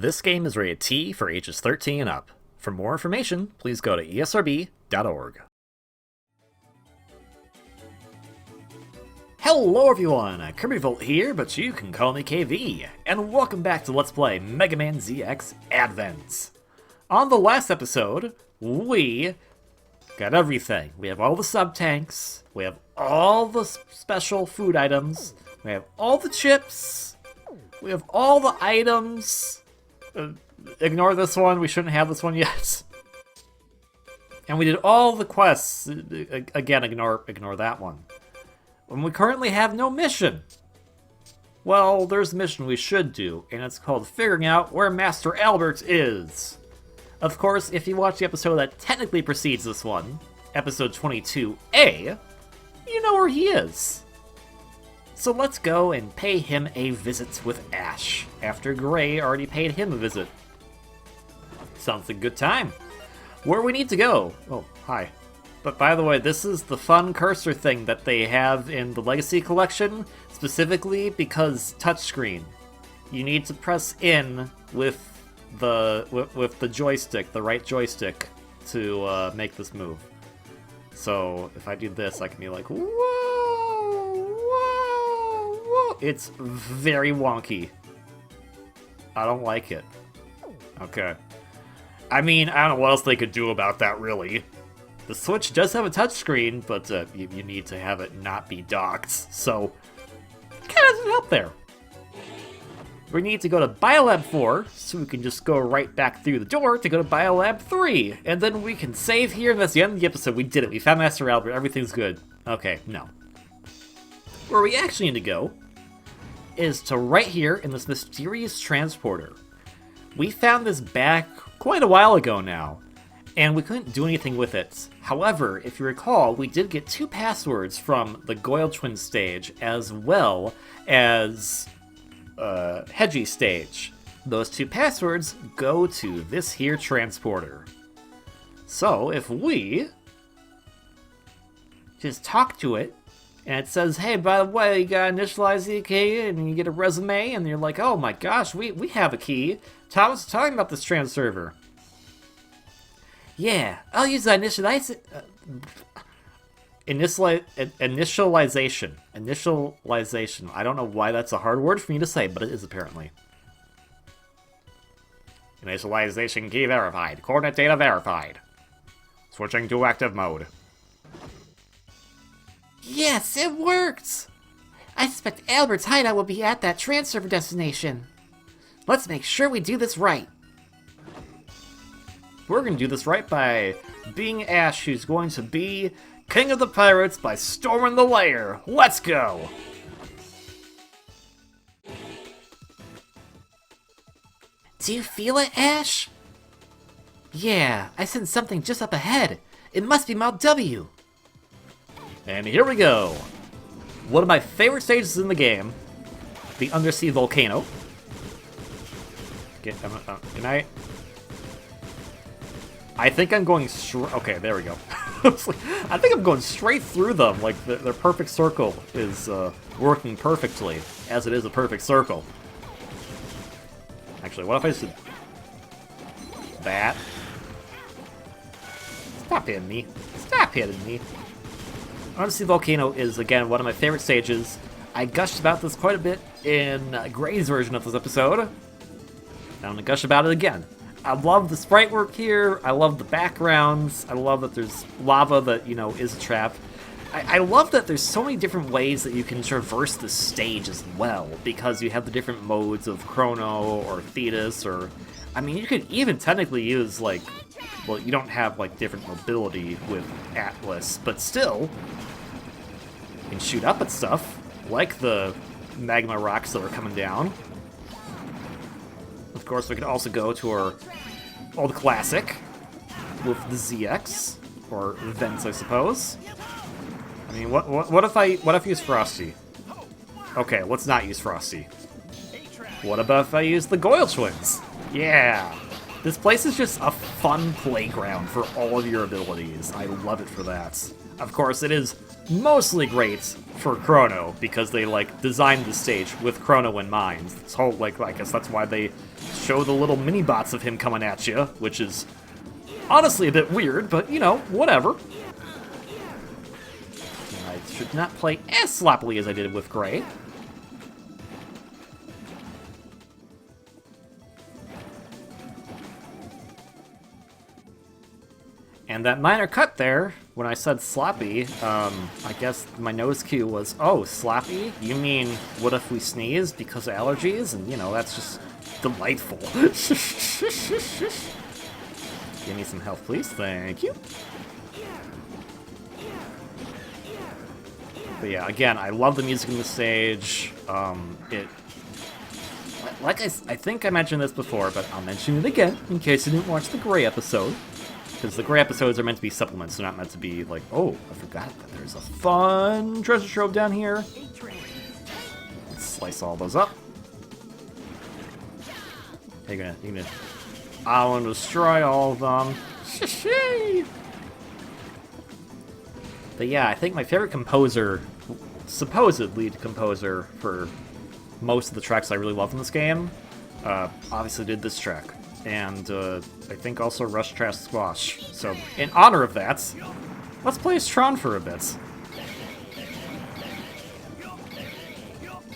This game is rated T for ages 13 and up. For more information, please go to esrb.org. Hello everyone, KirbyVolt here, but you can call me KV, and welcome back to Let's Play Mega Man ZX Advent. On the last episode, we got everything. We have all the sub-tanks, we have all the special food items, we have all the chips, we have all the items. Ignore this one, we shouldn't have this one yet. And we did all the quests. Again, ignore that one. And we currently have no mission. Well, there's a mission we should do, and it's called Figuring Out Where Master Albert Is. Of course, if you watch the episode that technically precedes this one, episode 22A, you know where he is. So let's go and pay him a visit with Ashe, after Gray already paid him a visit. Sounds like a good time. Where we need to go? Oh, hi. But by the way, this is the fun cursor thing that they have in the Legacy Collection, specifically because touchscreen. You need to press in with the joystick, the right joystick, to make this move. So if I do this, I can be like, whoa, whoa, whoa. It's very wonky. I don't like it. Okay. I mean, I don't know what else they could do about that, really. The Switch does have a touchscreen, but you need to have it not be docked, so it kind of doesn't help there. We need to go to Biolab 4, so we can just go right back through the door to go to Biolab 3, and then we can save here, and that's the end of the episode. We did it. We found Master Albert. Everything's good. Okay, no. Where we actually need to go is to right here in this mysterious transporter. We found this back quite a while ago now, and we couldn't do anything with it. However, if you recall, we did get 2 passwords from the Goyle Twin stage, as well as Hedgie stage. Those 2 passwords go to this here transporter. So, if we just talk to it, and it says, hey, by the way, you gotta initialize the key, and you get a resume, and you're like, oh my gosh, we have a key. Thomas was talking about this trans server. Yeah, I'll use the initialization. Initialization. I don't know why that's a hard word for me to say, but it is apparently. Initialization key verified. Coordinate data verified. Switching to active mode. Yes, it worked! I suspect Albert's hideout will be at that transfer destination. Let's make sure we do this right. We're going to do this right by being Ashe, who's going to be King of the Pirates by storming the lair. Let's go! Do you feel it, Ashe? Yeah, I sense something just up ahead. It must be Mount W. And here we go. One of my favorite stages in the game, the undersea volcano. Can I think I'm going straight. Okay, there we go. I think I'm going straight through them. Like their perfect circle is working perfectly, as it is a perfect circle. Actually, what if I just did that? Stop hitting me! Stop hitting me! Undersea Volcano is, again, one of my favorite stages. I gushed about this quite a bit in Gray's version of this episode. I'm going to gush about it again. I love the sprite work here. I love the backgrounds. I love that there's lava that, you know, is a trap. I love that there's so many different ways that you can traverse the stage as well, because you have the different modes of Chrono or Thetis, or... I mean, you could even technically use, like... Well, you don't have, like, different mobility with Atlas, but still, you can shoot up at stuff, like the magma rocks that are coming down. Of course, we could also go to our old classic with the ZX, or Vents, I suppose. I mean, what if I use Frosty? Okay, let's not use Frosty. What about if I use the Goyle Twins? Yeah! This place is just a fun playground for all of your abilities. I love it for that. Of course, it is mostly great for Chrono, because they, like, designed the stage with Chrono in mind. So, like, I guess that's why they show the little mini-bots of him coming at you, which is honestly a bit weird, but, you know, whatever. I should not play as sloppily as I did with Gray. And that minor cut there, when I said sloppy, I guess my nose cue was, oh, sloppy? You mean, what if we sneeze because of allergies? And, you know, that's just delightful. Give me some health, please. Thank you. But yeah, again, I love the music in the stage. Like I think I mentioned this before, but I'll mention it again in case you didn't watch the Gray episode. Because the Gray episodes are meant to be supplements, they're not meant to be like, oh, I forgot that there's a fun treasure trove down here. Let's slice all those up. You're gonna I want to destroy all of them. But yeah, I think my favorite composer, supposed lead composer for most of the tracks I really love in this game, obviously did this track. And I think also Rush Trash Squash. So, in honor of that, let's play as Tron for a bit.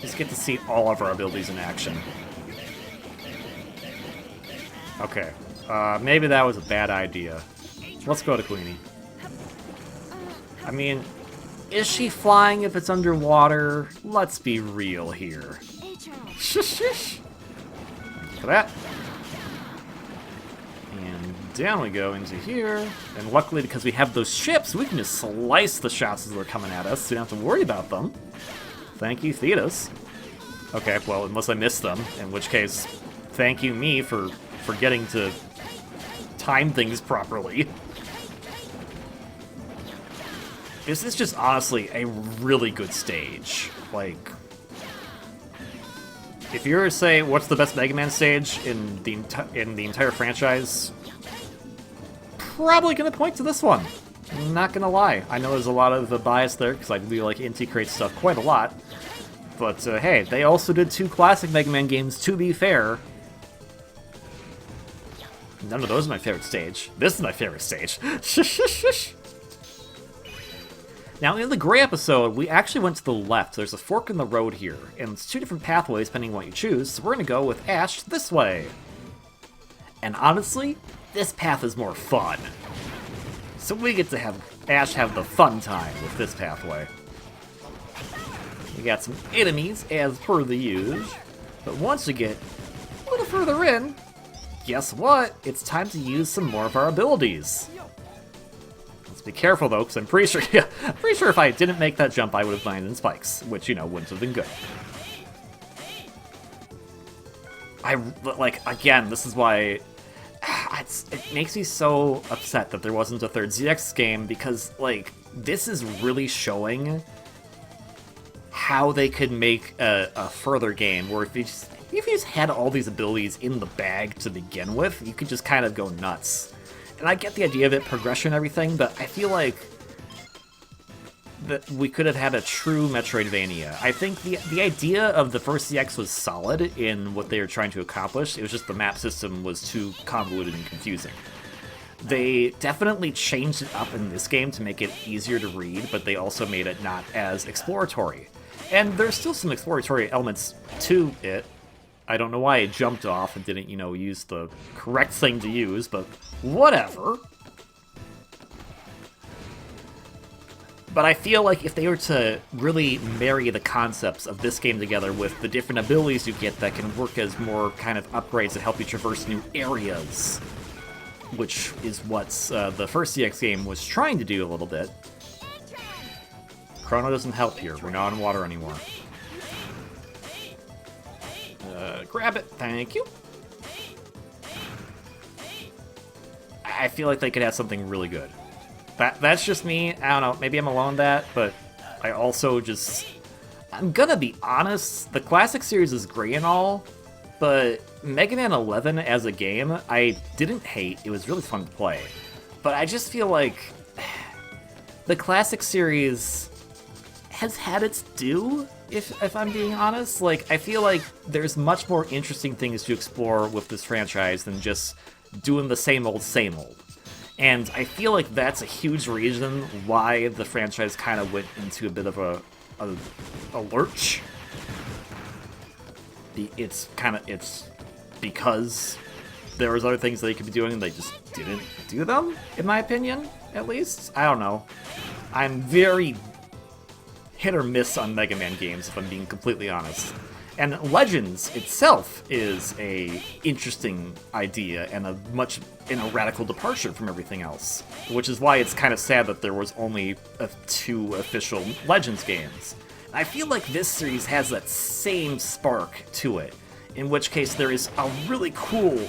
Just get to see all of our abilities in action. Okay, maybe that was a bad idea. Let's go to Queenie. I mean, is she flying if it's underwater? Let's be real here. Shush, shush. Look at that. Down we go into here, and luckily because we have those ships, we can just slice the shots as they're coming at us, so you don't have to worry about them. Thank you, Thetis. Okay, well, unless I missed them, in which case, thank you me for forgetting to time things properly. This is just honestly a really good stage. Like, if you were to say what's the best Mega Man stage in the entire franchise, probably gonna point to this one. I'm not gonna lie. I know there's a lot of bias there because I do like Inti Crate stuff quite a lot. But hey, they also did 2 classic Mega Man games, to be fair. None of those are my favorite stage. This is my favorite stage. Now, in the Gray episode, we actually went to the left. There's a fork in the road here, and it's 2 different pathways depending on what you choose, so we're gonna go with Ashe this way. And honestly, this path is more fun. So we get to have Ashe have the fun time with this pathway. We got some enemies, as per the use. But once we get a little further in, guess what? It's time to use some more of our abilities. Let's be careful, though, because I'm pretty sure if I didn't make that jump, I would have landed in spikes, which, you know, wouldn't have been good. Again, this is why it makes me so upset that there wasn't a third ZX game, because, like, this is really showing how they could make a further game where if you just had all these abilities in the bag to begin with, you could just kind of go nuts. And I get the idea of it, progression and everything, but I feel like that we could have had a true Metroidvania. I think the idea of the first ZX was solid in what they were trying to accomplish. It was just the map system was too convoluted and confusing. They definitely changed it up in this game to make it easier to read, but they also made it not as exploratory. And there's still some exploratory elements to it. I don't know why it jumped off and didn't, you know, use the correct thing to use, but whatever. But I feel like if they were to really marry the concepts of this game together with the different abilities you get that can work as more kind of upgrades that help you traverse new areas, which is what the first CX game was trying to do a little bit. Chrono doesn't help here. We're not in water anymore. Grab it. Thank you. I feel like they could have something really good. That's just me. I don't know. Maybe I'm alone in that, but I also just... I'm gonna be honest. The classic series is great and all, but Mega Man 11 as a game, I didn't hate. It was really fun to play. But I just feel like the classic series has had its due, if I'm being honest. Like, I feel like there's much more interesting things to explore with this franchise than just doing the same old, same old. And I feel like that's a huge reason why the franchise kind of went into a bit of a lurch. It's because there was other things they could be doing and they just didn't do them, in my opinion, at least. I don't know. I'm very hit or miss on Mega Man games, if I'm being completely honest. And Legends itself is a interesting idea and a radical departure from everything else, which is why it's kind of sad that there was only 2 official Legends games. I feel like this series has that same spark to it, in which case there is a really cool,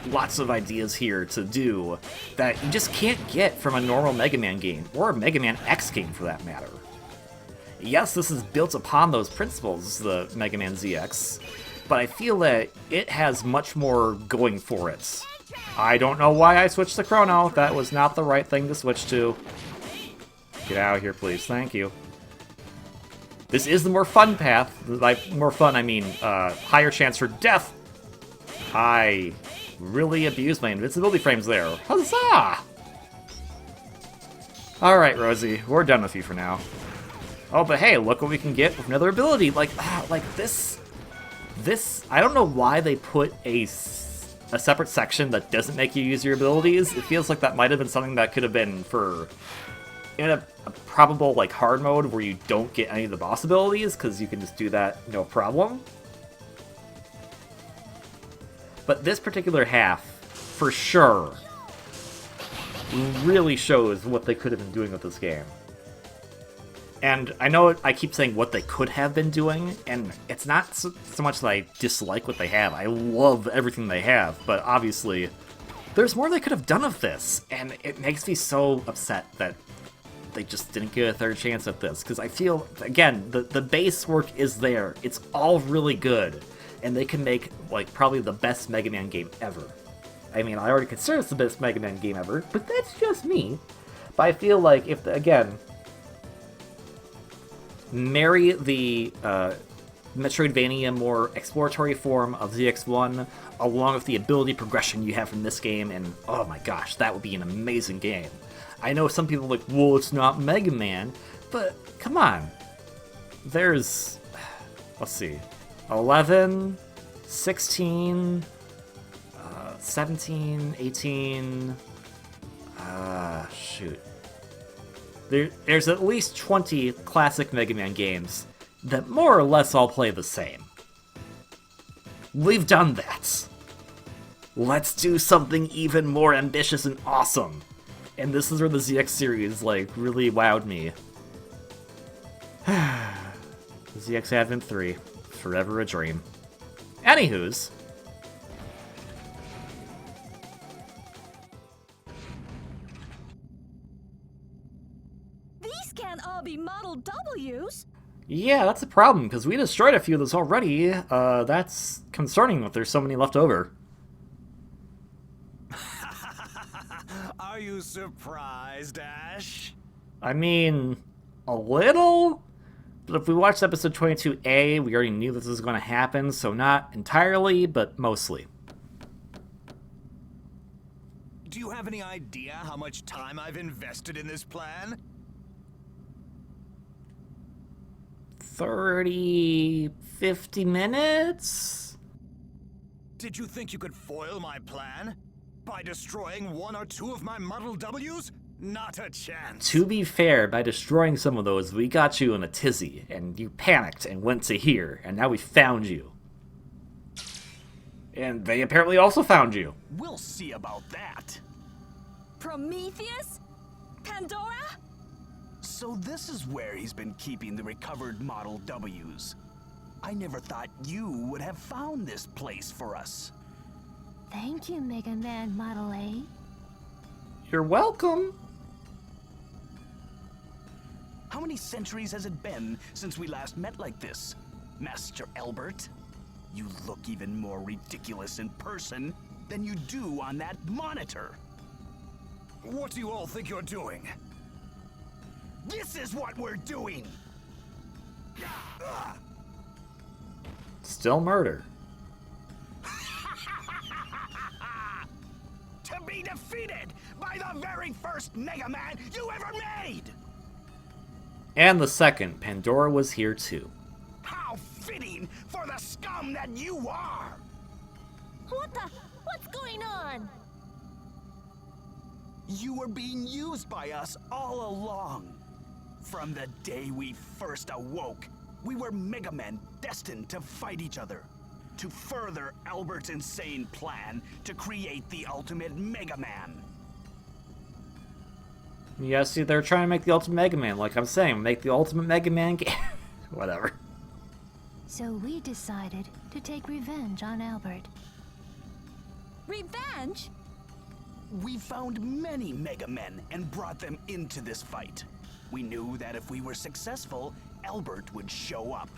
lots of ideas here to do that you just can't get from a normal Mega Man game, or a Mega Man X game for that matter. Yes, this is built upon those principles, the Mega Man ZX, but I feel that it has much more going for it. I don't know why I switched to Chrono. That was not the right thing to switch to. Get out of here, please. Thank you. This is the more fun path. Like, more fun, I mean, higher chance for death. I really abused my invincibility frames there. Huzzah! Alright, Rosie, we're done with you for now. Oh, but hey, look what we can get with another ability. Like this, I don't know why they put a separate section that doesn't make you use your abilities. It feels like that might have been something that could have been in a probable, like, hard mode where you don't get any of the boss abilities, because you can just do that no problem. But this particular half, for sure, really shows what they could have been doing with this game. And I know I keep saying what they could have been doing, and it's not so much that I dislike what they have. I love everything they have, but obviously, there's more they could have done with this, and it makes me so upset that they just didn't get a third chance at this, because I feel, again, the base work is there. It's all really good, and they can make, like, probably the best Mega Man game ever. I mean, I already consider this the best Mega Man game ever, but that's just me. But I feel like if, again, marry the Metroidvania more exploratory form of ZX1 along with the ability progression you have from this game, and oh my gosh, that would be an amazing game. I know some people are like, well, it's not Mega Man, but come on. There's, let's see, 11, 16, 17, 18, shoot. There's at least 20 classic Mega Man games that more or less all play the same. We've done that. Let's do something even more ambitious and awesome. And this is where the ZX series, like, really wowed me. ZX Advent 3, forever a dream. Anywho's. These can't all be Model W's. Yeah, that's a problem, because we destroyed a few of those already. That's concerning that there's so many left over. Are you surprised, Ashe? I mean, a little? But if we watched episode 22A, we already knew this was going to happen, so not entirely, but mostly. Do you have any idea how much time I've invested in this plan? 30, 50 minutes? Did you think you could foil my plan? By destroying 1 or 2 of my Model W's? Not a chance. To be fair, by destroying some of those, we got you in a tizzy, and you panicked and went to here, and now we found you. And they apparently also found you. We'll see about that. Prometheus? Pandora? So this is where he's been keeping the recovered Model W's. I never thought you would have found this place for us. Thank you, Mega Man Model A. You're welcome. How many centuries has it been since we last met like this, Master Albert? You look even more ridiculous in person than you do on that monitor. What do you all think you're doing? This is what we're doing! Still murder. To be defeated by the very first Mega Man you ever made! And the second, Pandora was here too. How fitting for the scum that you are! What's going on? You were being used by us all along. From the day we first awoke, we were Mega Men destined to fight each other. To further Albert's insane plan to create the ultimate Mega Man. Yeah, see, they're trying to make the Ultimate Mega Man, like I'm saying, make the Ultimate Mega Man game. Whatever. So we decided to take revenge on Albert. Revenge? We found many Mega Men and brought them into this fight. We knew that if we were successful, Albert would show up.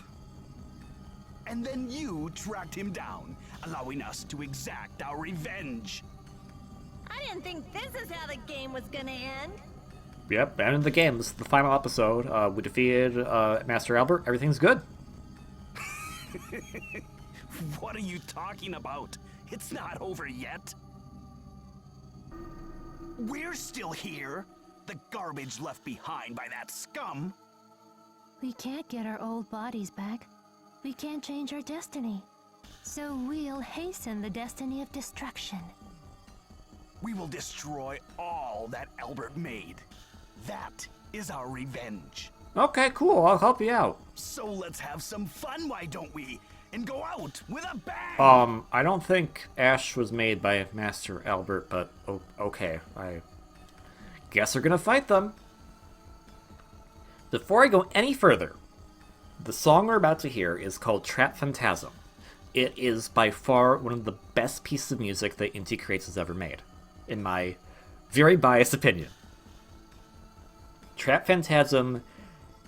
And then you tracked him down, allowing us to exact our revenge. I didn't think this is how the game was gonna end. Yep, end of the game. This is the final episode. We defeated Master Albert. Everything's good. What are you talking about? It's not over yet. We're still here. The garbage left behind by that scum. We can't get our old bodies back. We can't change our destiny. So we'll hasten the destiny of destruction. We will destroy all that Albert made. That is our revenge. Okay, cool. I'll help you out. So let's have some fun, why don't we? And go out with a bang! I don't think Ashe was made by Master Albert, but okay. I guess we're gonna fight them. Before I go any further, the song we're about to hear is called Phantasm. It is by far one of the best pieces of music that Inti Creates has ever made, in my very biased opinion. Phantasm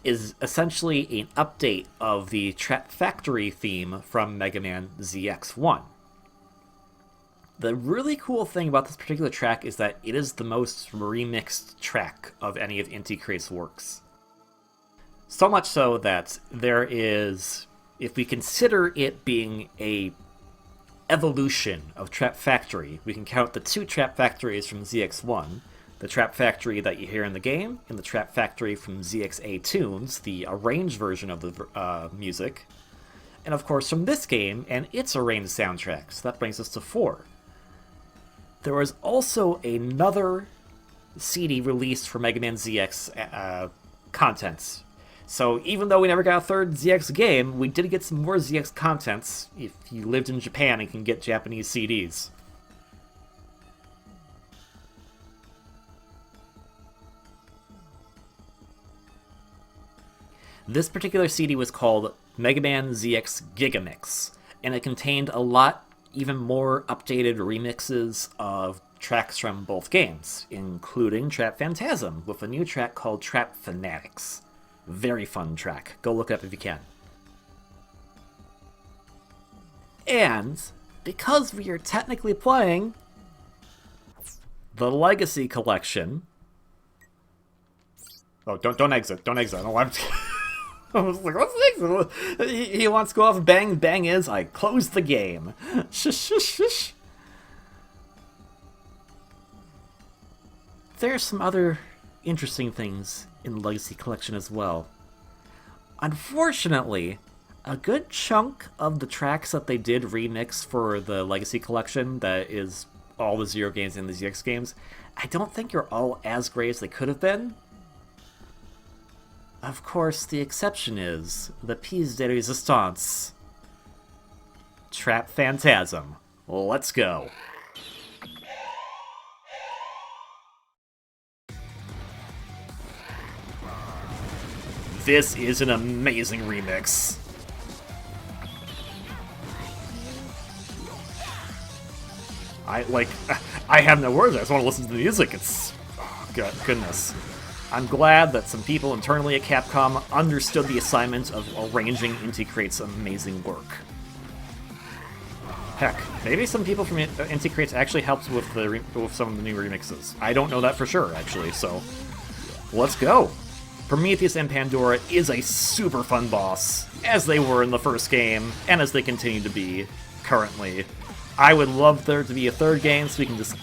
is essentially an update of the Trap Factory theme from Mega Man ZX1. The really cool thing about this particular track is that it is the most remixed track of any of Inti Creates' works. So much so that there is, if we consider it being a evolution of Trap Factory, we can count the two Trap Factories from ZX1, the Trap Factory that you hear in the game, and the Trap Factory from ZXA Tunes, the arranged version of the music, and of course from this game and its arranged soundtrack, so that brings us to 4. There was also another CD released for Mega Man ZX contents. So even though we never got a third ZX game, we did get some more ZX contents. If you lived in Japan, you can get Japanese CDs. This particular CD was called Mega Man ZX Gigamix, and it contained a lot even more updated remixes of tracks from both games, including Trap Phantasm, with a new track called Trap Fanatics. Very fun track. Go look it up if you can. And because we are technically playing the Legacy Collection... Oh, don't exit. Don't exit. I don't want to... I was like, what's next? He wants to go off. Bang, bang is, I closed the game. Shush, shush, shush. There's some other interesting things in the Legacy Collection as well. Unfortunately, a good chunk of the tracks that they did remix for the Legacy Collection, that is all the Zero games and the ZX games, I don't think are all as great as they could have been. Of course, the exception is the piece de resistance. Trap Phantasm. Let's go. This is an amazing remix. I have no words. I just want to listen to the music. It's... oh, goodness. I'm glad that some people internally at Capcom understood the assignment of arranging Inti Creates' amazing work. Heck, maybe some people from Inti Creates actually helped with some of the new remixes. I don't know that for sure, actually, so let's go. Prometheus and Pandora is a super fun boss, as they were in the first game, and as they continue to be currently. I would love there to be a third game so we can just,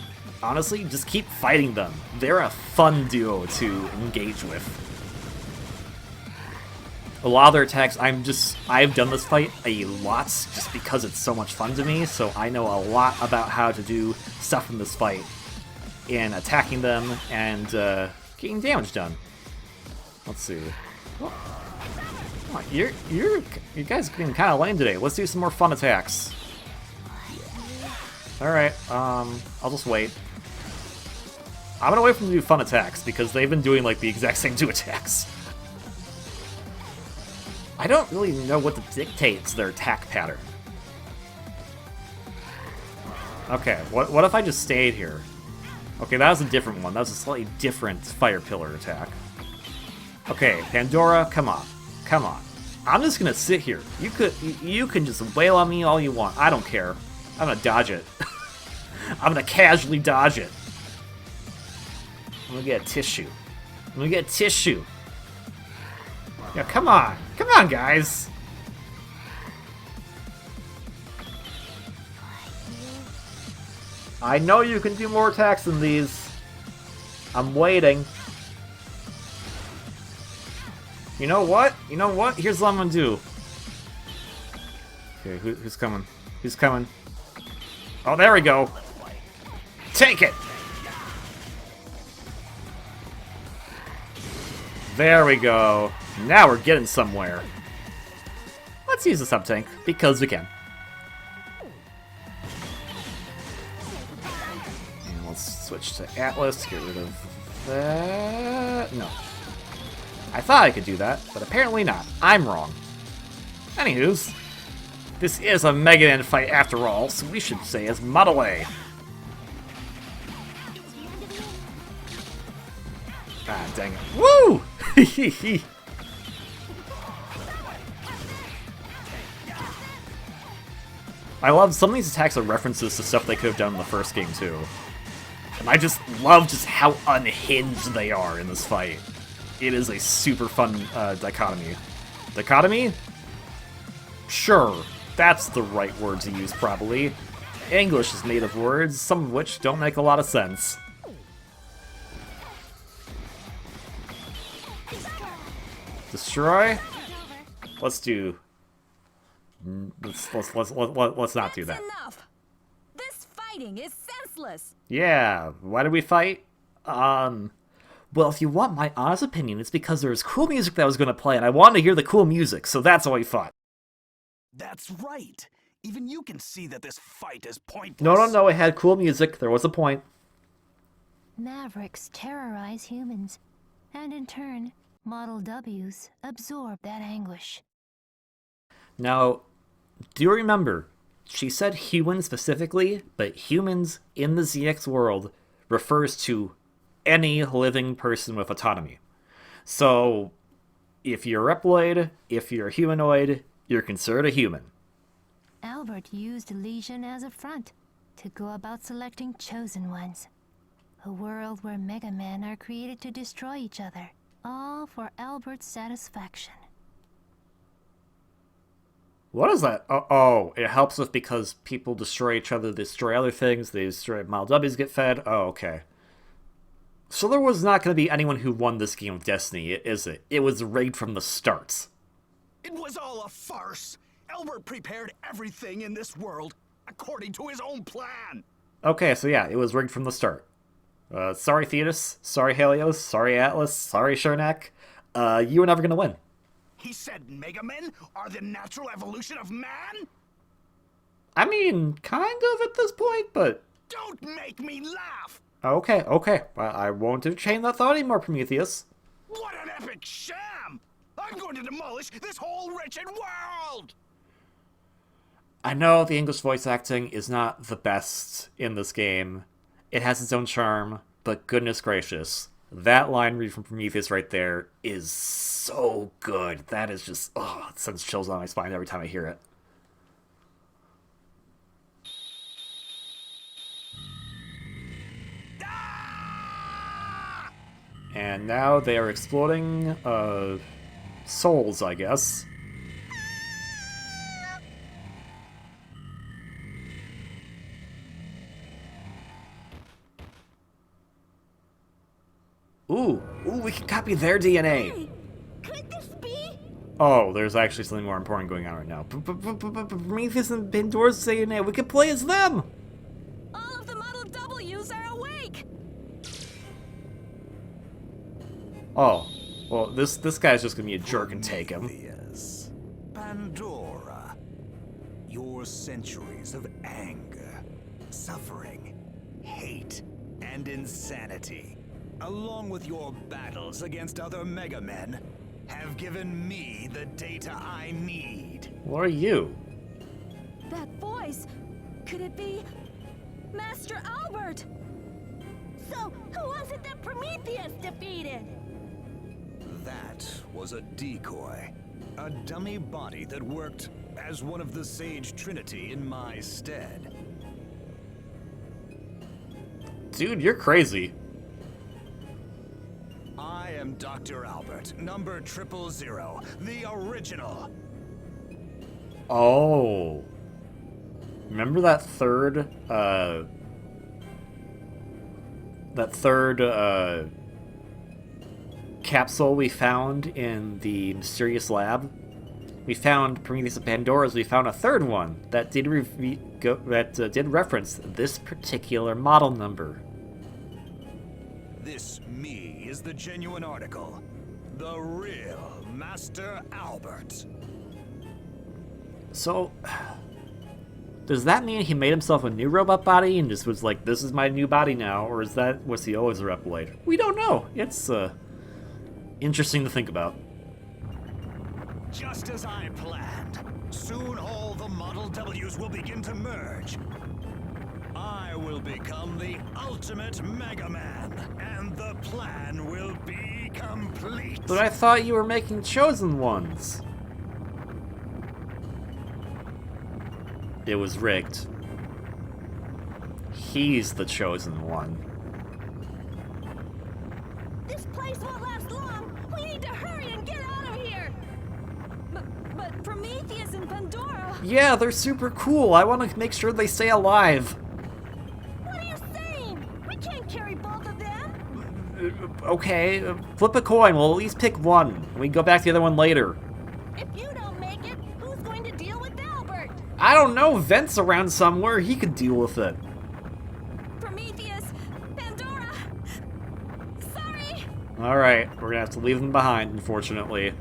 honestly, just keep fighting them. They're a fun duo to engage with. A lot of their attacks, I've done this fight a lot just because it's so much fun to me, so I know a lot about how to do stuff in this fight in attacking them and getting damage done. Let's see. Oh, you guys are getting kind of lame today. Let's do some more fun attacks. Alright, I'll just wait. I'm gonna wait for them to do fun attacks, because they've been doing, like, the exact same 2 attacks. I don't really know what dictates their attack pattern. Okay, what if I just stayed here? Okay, that was a different one. That was a slightly different fire pillar attack. Okay, Pandora, come on. Come on. I'm just gonna sit here. You can just wail on me all you want. I don't care. I'm gonna dodge it. I'm gonna casually dodge it. I'm gonna get a tissue. I'm gonna get a tissue. Yeah, come on. Come on, guys. I know you can do more attacks than these. I'm waiting. You know what? You know what? Here's what I'm gonna do. Okay, who's coming? Who's coming? Oh, there we go. Take it! There we go. Now we're getting somewhere. Let's use the sub-tank, because we can. And let's switch to Atlas to get rid of that. No. I thought I could do that, but apparently not. I'm wrong. Anywho's, this is a Mega Man fight after all, so we should say as Model A. Ah, dang it. Woo! I love some of these attacks are references to stuff they could have done in the first game, too. And I just love just how unhinged they are in this fight. It is a super fun dichotomy. Dichotomy? Sure, that's the right word to use, probably. English is made of words, some of which don't make a lot of sense. Destroy? Let's do... Let's not do that. Enough! This fighting is senseless! Yeah, why did we fight? Well, if you want my honest opinion, it's because there was cool music that was going to play, and I wanted to hear the cool music, so that's why we fought. That's right. Even you can see that this fight is pointless. No, it had cool music. There was a point. Mavericks terrorize humans, and in turn, Model Ws absorb that anguish. Now, do you remember, she said humans specifically, but humans in the ZX world refers to any living person with autonomy. So, if you're a Reploid, if you're a humanoid, you're considered a human. Albert used Legion as a front to go about selecting chosen ones. A world where Mega Men are created to destroy each other, all for Albert's satisfaction. What is that? Oh, it helps us because people destroy each other, they destroy other things, they destroy Model Ws get fed. Oh, okay. So there was not going to be anyone who won this game of Destiny, is it? It was rigged from the start. It was all a farce. Albert prepared everything in this world according to his own plan. Okay, so yeah, it was rigged from the start. Sorry Thetis, sorry Helios, sorry Atlas, sorry Shernak. You were never going to win. He said Mega Men are the natural evolution of man? I mean, kind of at this point, but... Don't make me laugh! Okay. I won't entertain that thought anymore, Prometheus. What an epic sham! I'm going to demolish this whole wretched world! I know the English voice acting is not the best in this game. It has its own charm, but goodness gracious, that line read from Prometheus right there is so good. That is just, it sends chills down my spine every time I hear it. And now they are exploding, souls, I guess. Ooh, we can copy their DNA. Hey, could this be? Oh, there's actually something more important going on right now. Prometheus and Pandora's DNA, we can play as them! All of the Model Ws are awake! Oh, well, this guy's just gonna be a jerk and take him. Prometheus, Pandora, your centuries of anger, suffering, hate, and insanity, along with your battles against other Mega Men, have given me the data I need. What are you? That voice, could it be Master Albert? So, who was it that Prometheus defeated? That was a decoy. A dummy body that worked as one of the Sage Trinity in my stead. Dude, you're crazy. I am Dr. Albert, number 000, the original. Oh. Remember that third capsule we found in the mysterious lab? We found Prometheus and Pandora's. We found a third one that did did reference this particular model number. This me is the genuine article. The real Master Albert. So, does that mean he made himself a new robot body and just was like, this is my new body now? Or was he always a Reploid? We don't know. It's, interesting to think about. Just as I planned, soon all the Model Ws will begin to merge. I will become the ultimate Mega Man, and the plan will be complete. But I thought you were making chosen ones. It was rigged. He's the chosen one. This place won't last long! We need to hurry and get out of here! But Prometheus and Pandora... Yeah, they're super cool. I want to make sure they stay alive. What are you saying? We can't carry both of them! Okay, flip a coin. We'll at least pick one. We can go back to the other one later. If you don't make it, who's going to deal with Albert? I don't know. Vent's around somewhere. He could deal with it. Prometheus! Pandora! Sorry! Alright, we're gonna have to leave them behind, unfortunately.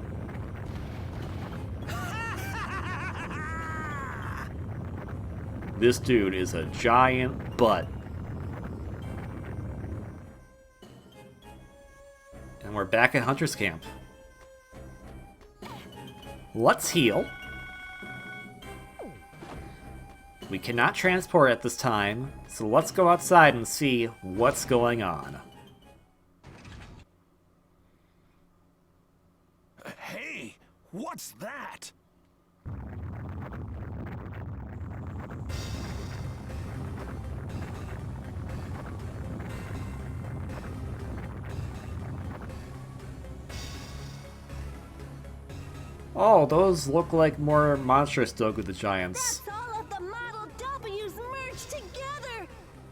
This dude is a giant butt. And we're back at Hunter's Camp. Let's heal. We cannot transport at this time, so let's go outside and see what's going on. Hey, what's that? Oh, those look like more monstrous Dogu the Giants. That's all of the Model W's merged together!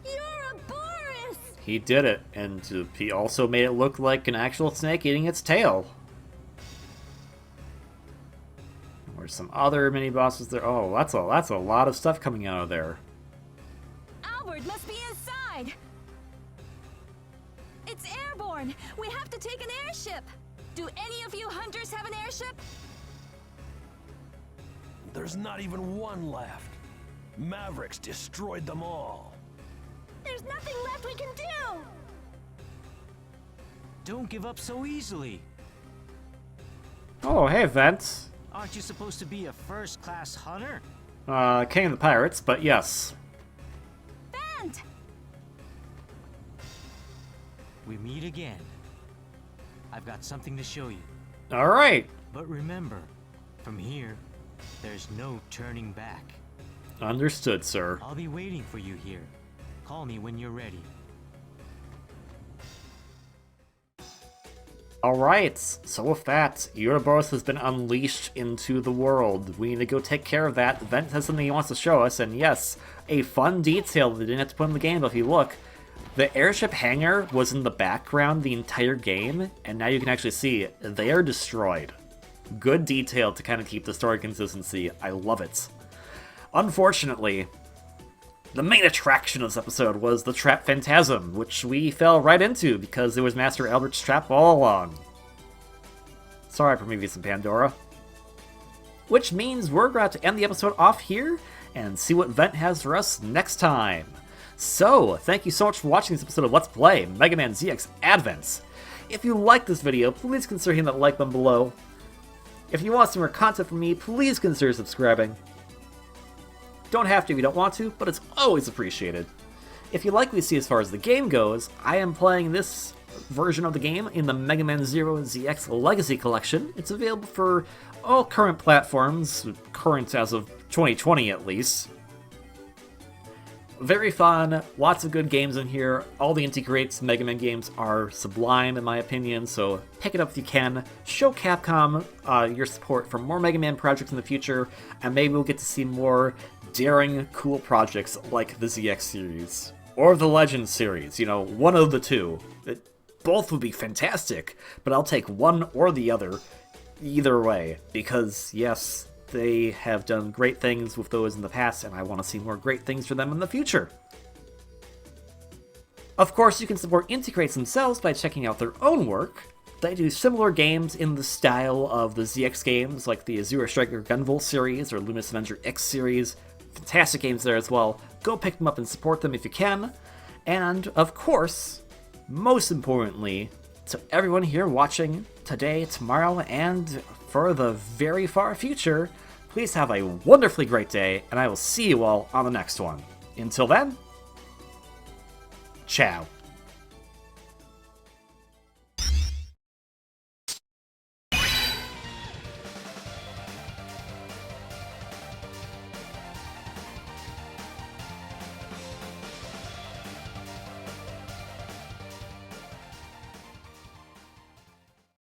You're a Boris! He did it, and he also made it look like an actual snake eating its tail. There's some other mini-bosses there. Oh, that's a lot of stuff coming out of there. Albert must be inside! It's airborne! We have to take an airship! Do any of you hunters have an airship? There's not even one left. Mavericks destroyed them all. There's nothing left we can do! Don't give up so easily. Oh, hey, Vent. Aren't you supposed to be a first-class hunter? King of the Pirates, but yes. Bent! We meet again. I've got something to show you. Alright. But remember, from here, there's no turning back. Understood, sir. I'll be waiting for you here. Call me when you're ready. Alright, so with that, Ouroboros has been unleashed into the world. We need to go take care of that. Vent has something he wants to show us, and yes, a fun detail that they didn't have to put in the game, but if you look, the airship hangar was in the background the entire game, and now you can actually see they are destroyed. Good detail to kind of keep the story consistency. I love it. Unfortunately, the main attraction of this episode was the trap Phantasm, which we fell right into because it was Master Albert's trap all along. Sorry, Prometheus and Pandora. Which means we're going to end the episode off here and see what Vent has for us next time. So, thank you so much for watching this episode of Let's Play Mega Man ZX Advents. If you like this video, please consider hitting that like button below. If you want some more content from me, please consider subscribing. Don't have to if you don't want to, but it's always appreciated. If you like what you see as far as the game goes, I am playing this version of the game in the Mega Man Zero ZX Legacy Collection. It's available for all current platforms, current as of 2020 at least. Very fun, lots of good games in here. All the Integrates Mega Man games are sublime in my opinion, so pick it up if you can. Show Capcom your support for more Mega Man projects in the future, and maybe we'll get to see more daring, cool projects like the ZX series. Or the Legends series, you know, one of the two. Both would be fantastic, but I'll take one or the other, either way, because yes, they have done great things with those in the past, and I want to see more great things for them in the future. Of course, you can support Integrates themselves by checking out their own work. They do similar games in the style of the ZX games, like the Azure Striker Gunvolt series or Luminous Avenger X series. Fantastic games there as well. Go pick them up and support them if you can. And, of course, most importantly, to everyone here watching today, tomorrow, and for the very far future, please have a wonderfully great day, and I will see you all on the next one. Until then, ciao.